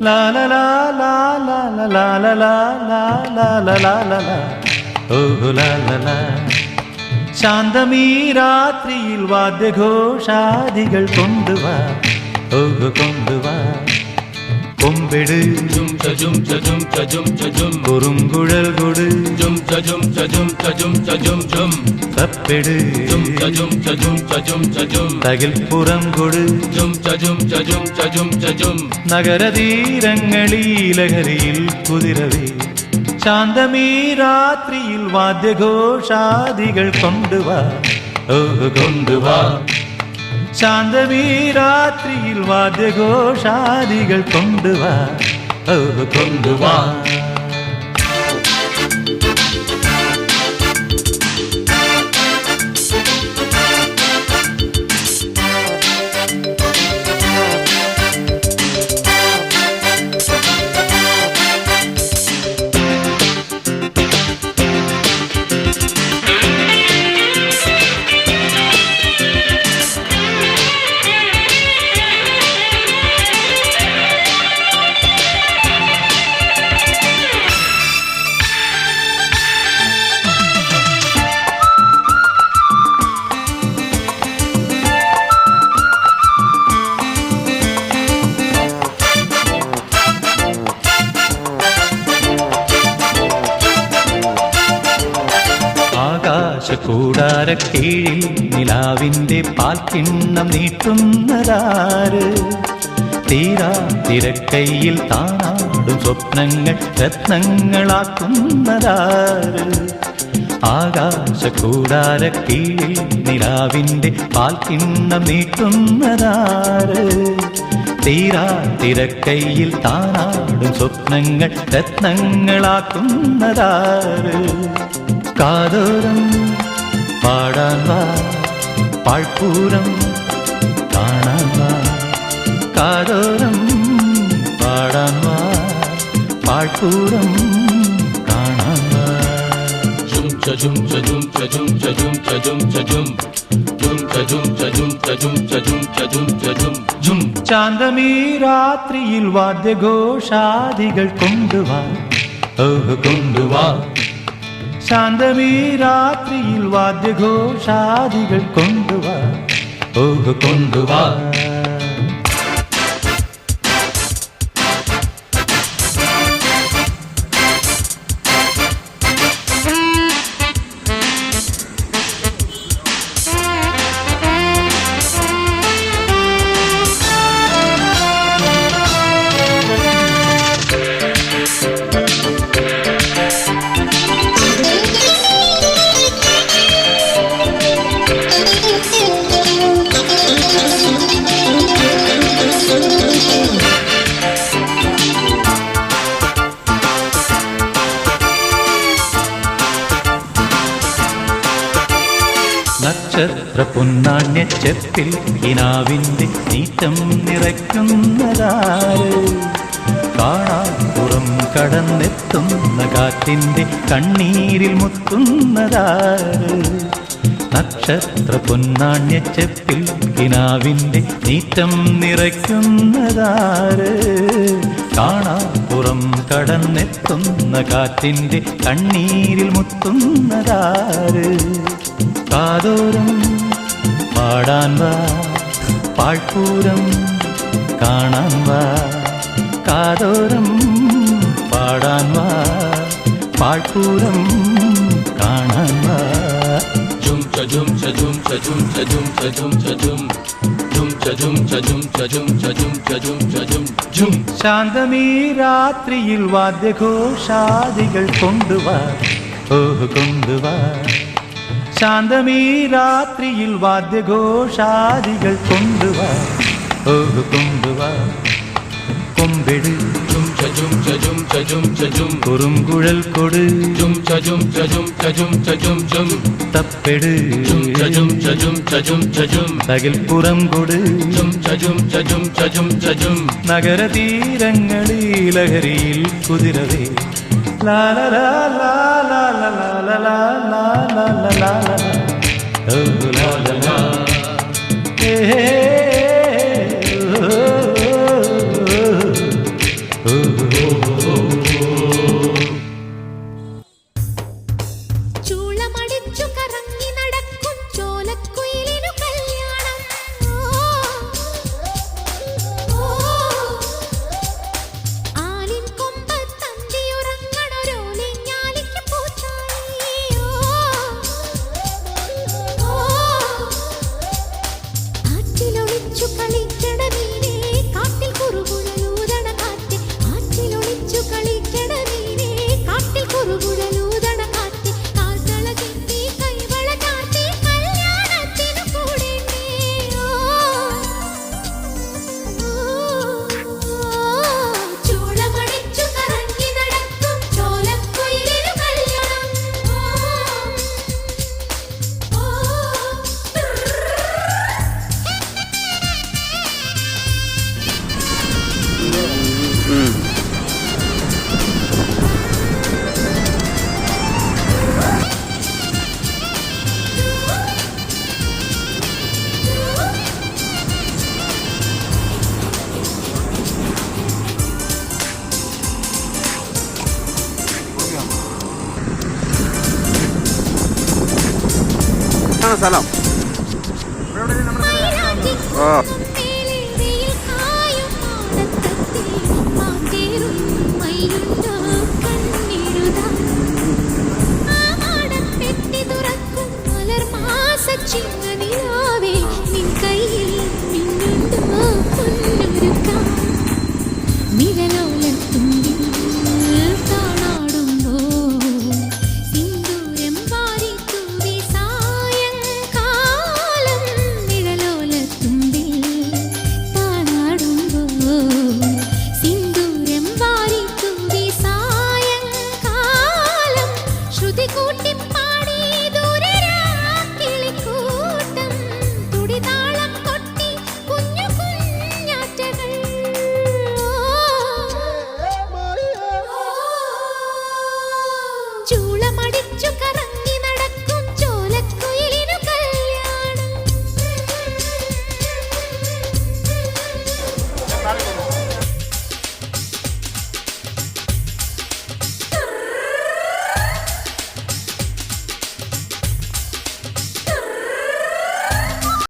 La la la la la la la la la la la la la la la oh la la la ശാന്തമീ രാത്രിയിൽ വാദ്യഘോഷാദികൾ കൊണ്ടുവാ ഓഹ് കൊണ്ടുവാ കൊമ്പെട് കുറുങ്കുഴൽ കൊട് തപ്പെട് തകിൽപ്പുറം കൊട് നഗരതീരങ്ങളീലഹരിയിൽ കുതിരവേ ശാന്തമീ രാത്രിയിൽ വാദ്യഘോഷാദികൾ കൊണ്ടുവാ ഓഹ് കൊണ്ടുവാ ശാന്തമീ രാത്രിയിൽ വാദ്യഘോഷാദികൾ കൊണ്ടുവാ ഓഹ് കൊണ്ടുവാ കൂടാരക്കീഴിൽ നിലാവിൻ്റെ പാൽക്കിണ്ണം നീട്ടുന്നതാര് തീരാ തിരക്കൈയിൽ താനാടും സ്വപ്നങ്ങൾ രത്നങ്ങളാക്കുന്നതാര് ആകാശകൂടാരക്കീഴിൽ നിലാവിൻ്റെ പാൽക്കിണ്ണം നീട്ടുന്നതാര് തീരാ തിരക്കൈയിൽ താനാടും സ്വപ്നങ്ങൾ രത്നങ്ങളാക്കുന്നതാര് കാതോരം പാടാൻ വാ പാഴ്പൂരം കാണാൻ വാ കാതോരം പാടാൻ വാ പാഴ്പൂരം കാണാൻ വാ ശാന്തമീ രാത്രിയിൽ വാദ്യഘോഷാദികൾ കൊണ്ടുവാ ഓഹ് കൊണ്ടുവാ ശാന്തമീ രാത്രിയിൽ വാദ്യഘോഷാദികൾ കൊണ്ടുവാ ഓഹ് കൊണ്ടുവാ നക്ഷത്ര പൊന്നാണ്യ ചെപ്പിൽ കിനാവിൻ്റെ നീറ്റം നിറയ്ക്കുന്നതാര് കാണാപ്പുറം കടന്നെത്തുന്ന കാറ്റിൻ്റെ കണ്ണീരിൽ മുത്തുന്നതാര് നക്ഷത്ര പൊന്നാണ്യ ചെപ്പിൽ കിനാവിൻ്റെ നീറ്റം നിറയ്ക്കുന്നതാര് കാണാപ്പുറം കടന്നെത്തുന്ന കാറ്റിൻ്റെ കണ്ണീരിൽ മുത്തുന്നതാര് കാതോരം പാടാൻ വാ പാഴ്പൂരം കാണാൻ വാ കാതോരം പാടാൻ വാ പാഴ്പൂരം കാണാൻ വാ ശാന്തമീ രാത്രിയിൽ വാദ്യഘോഷാദികൾ കൊണ്ടുവാ ഓഹ് കൊണ്ടുവാ ശാന്തമീ രാത്രിയിൽ വാദ്യഘോഷാദികൾ കൊണ്ടുവാ ഓഹ് കൊണ്ടുവാ കൊമ്പെട് കുറുങ്കുഴൽ കൊട് തപ്പെട് തകിൽപ്പുറം കൊട് നഗരതീരങ്ങളീലഹരിയിൽ കുതിരവേ la la la la la la la la la la la la la oh la la la hey എവിടെയാണ് സ്ഥലം? ഓ ചൂളമടിച്ചു കറ